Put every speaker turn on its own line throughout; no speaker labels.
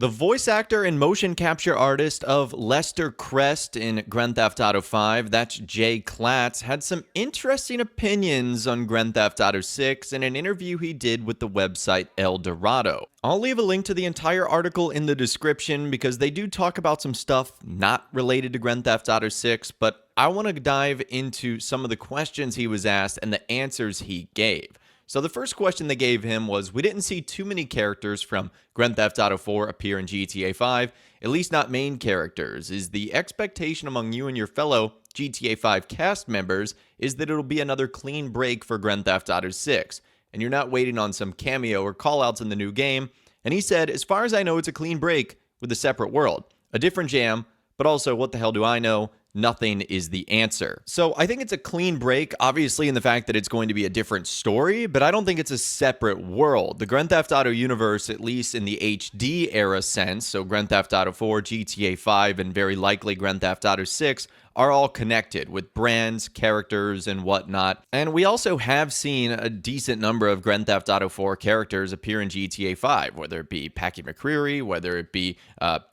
The voice actor and motion capture artist of Lester Crest in Grand Theft Auto 5, that's Jay Klaitz, had some interesting opinions on Grand Theft Auto 6 in an interview he did with the website El Dorado. I'll leave a link to the entire article in the description because they do talk about some stuff not related to Grand Theft Auto 6, but I want to dive into some of the questions he was asked and the answers he gave. So the first question they gave him was, we didn't see too many characters from Grand Theft Auto 4 appear in GTA 5, at least not main characters. Is the expectation among you and your fellow GTA 5 cast members is that it'll be another clean break for Grand Theft Auto 6, and you're not waiting on some cameo or callouts in the new game? And he said, as far as I know, it's a clean break with a separate world, a different jam, but also, what the hell do I know? Nothing is the answer. So I think it's a clean break, obviously, in the fact that it's going to be a different story, but I don't think it's a separate world. The Grand Theft Auto universe, at least in the HD era sense, so Grand Theft Auto 4, GTA 5, and very likely Grand Theft Auto 6, are all connected with brands, characters, and whatnot. And we also have seen a decent number of Grand Theft Auto 4 characters appear in GTA 5, whether it be Packy McCreary, whether it be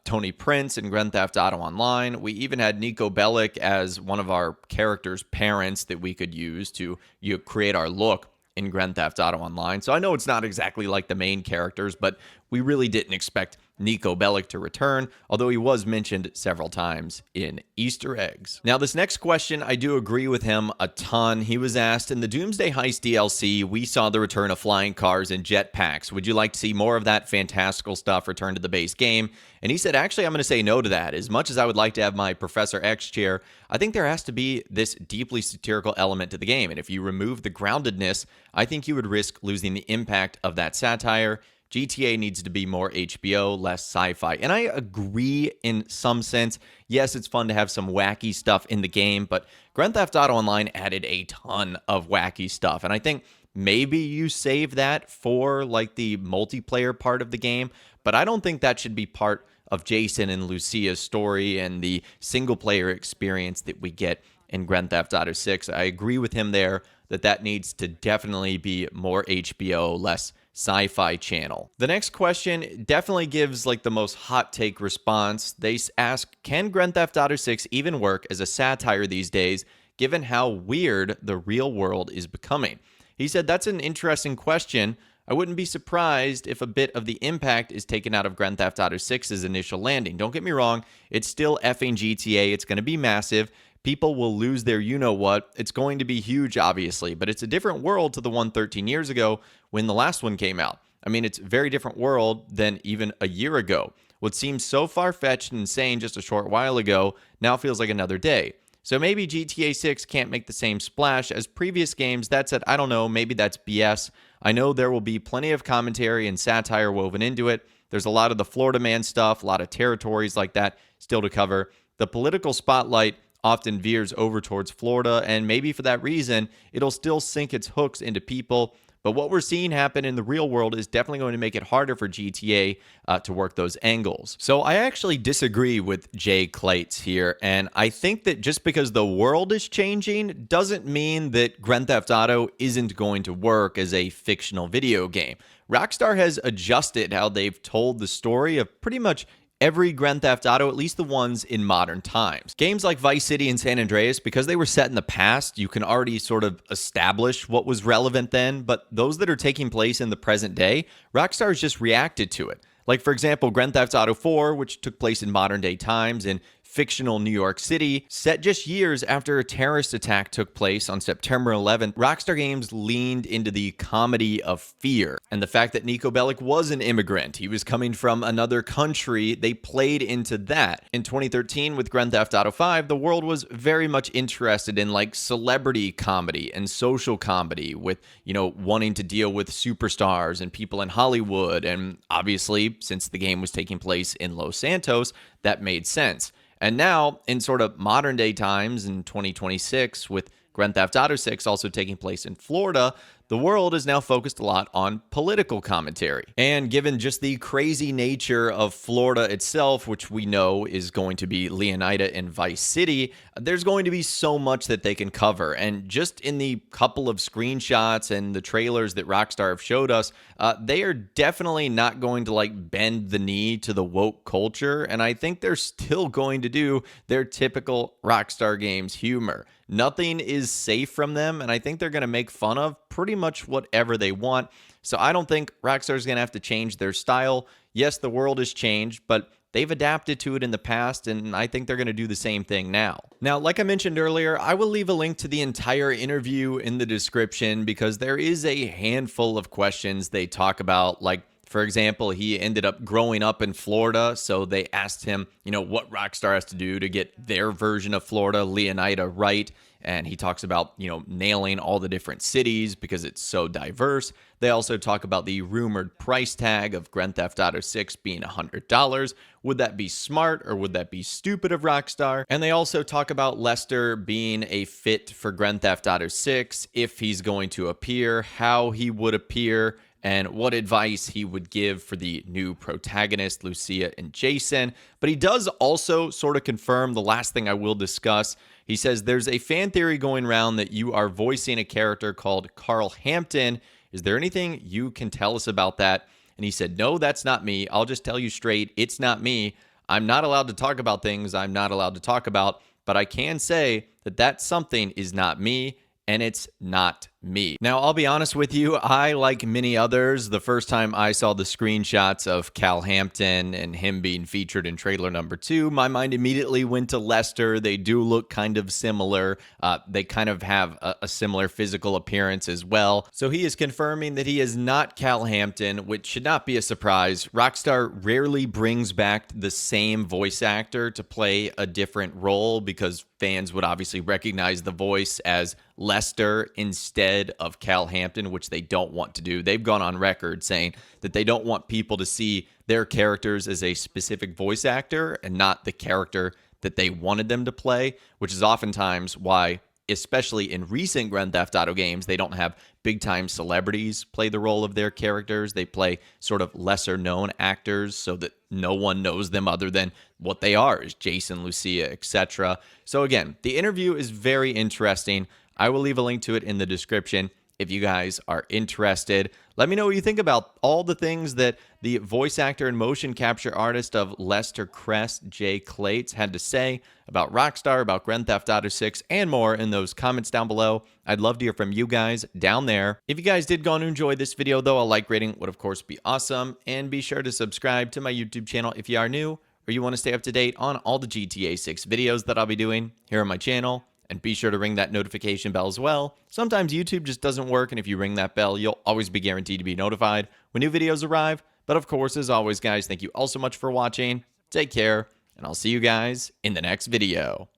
Tony Prince in Grand Theft Auto Online. We even had Nico Bellic as one of our characters' parents that we could use to create our look in Grand Theft Auto Online. So I know it's not exactly like the main characters, but we really didn't expect Nico Bellic to return, although he was mentioned several times in Easter eggs. Now, this next question, I do agree with him a ton. He was asked, in the Doomsday Heist DLC, we saw the return of flying cars and jetpacks. Would you like to see more of that fantastical stuff return to the base game? And he said, actually, I'm going to say no to that. As much as I would like to have my Professor X chair, I think there has to be this deeply satirical element to the game. And if you remove the groundedness, I think you would risk losing the impact of that satire. GTA needs to be more HBO, less sci-fi. And I agree in some sense. Yes, it's fun to have some wacky stuff in the game, but Grand Theft Auto Online added a ton of wacky stuff. And I think maybe you save that for like the multiplayer part of the game, but I don't think that should be part of Jason and Lucia's story and the single player experience that we get in Grand Theft Auto 6. I agree with him there that needs to definitely be more HBO, less sci-fi channel. The next question definitely gives like the most hot take response. They ask, can Grand Theft Auto 6 even work as a satire these days, given how weird the real world is becoming? He said, that's an interesting question. I wouldn't be surprised if a bit of the impact is taken out of Grand Theft Auto 6's initial landing. Don't get me wrong, it's still effing GTA. It's going to be massive. People will lose their you-know-what. It's going to be huge, obviously, but it's a different world to the one 13 years ago when the last one came out. I mean, it's a very different world than even a year ago. What seemed so far-fetched and insane just a short while ago now feels like another day. So maybe GTA 6 can't make the same splash as previous games. That said, I don't know, maybe that's BS. I know there will be plenty of commentary and satire woven into it. There's a lot of the Florida man stuff, a lot of territories like that still to cover. The political spotlight often veers over towards Florida, and maybe for that reason, it'll still sink its hooks into people. But what we're seeing happen in the real world is definitely going to make it harder for GTA to work those angles. So I actually disagree with Jay Klaitz here, and I think that just because the world is changing doesn't mean that Grand Theft Auto isn't going to work as a fictional video game. Rockstar has adjusted how they've told the story of pretty much every Grand Theft Auto, at least the ones in modern times. Games like Vice City and San Andreas, because they were set in the past, you can already sort of establish what was relevant then, but those that are taking place in the present day, Rockstar's just reacted to it. Like, for example, Grand Theft Auto 4, which took place in modern day times in fictional New York City, set just years after a terrorist attack took place on September 11th, Rockstar Games leaned into the comedy of fear. And the fact that Nico Bellic was an immigrant, he was coming from another country, they played into that. In 2013 with Grand Theft Auto 5, the world was very much interested in like celebrity comedy and social comedy with, wanting to deal with superstars and people in Hollywood. And obviously, since the game was taking place in Los Santos, that made sense. And now, in sort of modern day times in 2026, with Grand Theft Auto 6 also taking place in Florida, the world is now focused a lot on political commentary. And given just the crazy nature of Florida itself, which we know is going to be Leonida and Vice City, there's going to be so much that they can cover. And just in the couple of screenshots and the trailers that Rockstar have showed us, they are definitely not going to like bend the knee to the woke culture. And I think they're still going to do their typical Rockstar Games humor. Nothing is safe from them, and I think they're going to make fun of pretty much whatever they want. So I don't think Rockstar is going to have to change their style. Yes, the world has changed, but they've adapted to it in the past, and I think they're going to do the same thing now. Now, like I mentioned earlier, I will leave a link to the entire interview in the description because there is a handful of questions they talk about, like, for example, he ended up growing up in Florida, so they asked him, what Rockstar has to do to get their version of Florida, Leonida, right. And he talks about, nailing all the different cities because it's so diverse. They also talk about the rumored price tag of Grand Theft Auto 6 being $100. Would that be smart or would that be stupid of Rockstar? And they also talk about Lester being a fit for Grand Theft Auto 6, if he's going to appear, how he would appear, and what advice he would give for the new protagonist, Lucia and Jason. But he does also sort of confirm the last thing I will discuss. He says there's a fan theory going around that you are voicing a character called Carl Hampton. Is there anything you can tell us about that? And he said, no, that's not me. I'll just tell you straight, it's not me. I'm not allowed to talk about things I'm not allowed to talk about, but I can say that that something is not me. And it's not me. Now, I'll be honest with you, I, like many others, the first time I saw the screenshots of Cal Hampton and him being featured in trailer number 2, my mind immediately went to Lester. They do look kind of similar. They kind of have a similar physical appearance as well. So he is confirming that he is not Cal Hampton, which should not be a surprise. Rockstar rarely brings back the same voice actor to play a different role because fans would obviously recognize the voice as Lester instead of Cal Hampton, which they don't want to do. They've gone on record saying that they don't want people to see their characters as a specific voice actor and not the character that they wanted them to play, which is oftentimes why, especially in recent Grand Theft Auto games, they don't have big-time celebrities play the role of their characters. They play sort of lesser-known actors so that no one knows them other than what they are, is Jason, Lucia, etc. So again, the interview is very interesting. I will leave a link to it in the description if you guys are interested. Let me know what you think about all the things that the voice actor and motion capture artist of Lester Crest, Jay Klaitz, had to say about Rockstar, about Grand Theft Auto 6, and more in those comments down below. I'd love to hear from you guys down there. If you guys did go and enjoy this video, though, a like rating would, of course, be awesome. And be sure to subscribe to my YouTube channel if you are new or you want to stay up to date on all the GTA 6 videos that I'll be doing here on my channel. And be sure to ring that notification bell as well. Sometimes YouTube just doesn't work, and if you ring that bell, you'll always be guaranteed to be notified when new videos arrive. But of course, as always, guys, thank you all so much for watching. Take care, and I'll see you guys in the next video.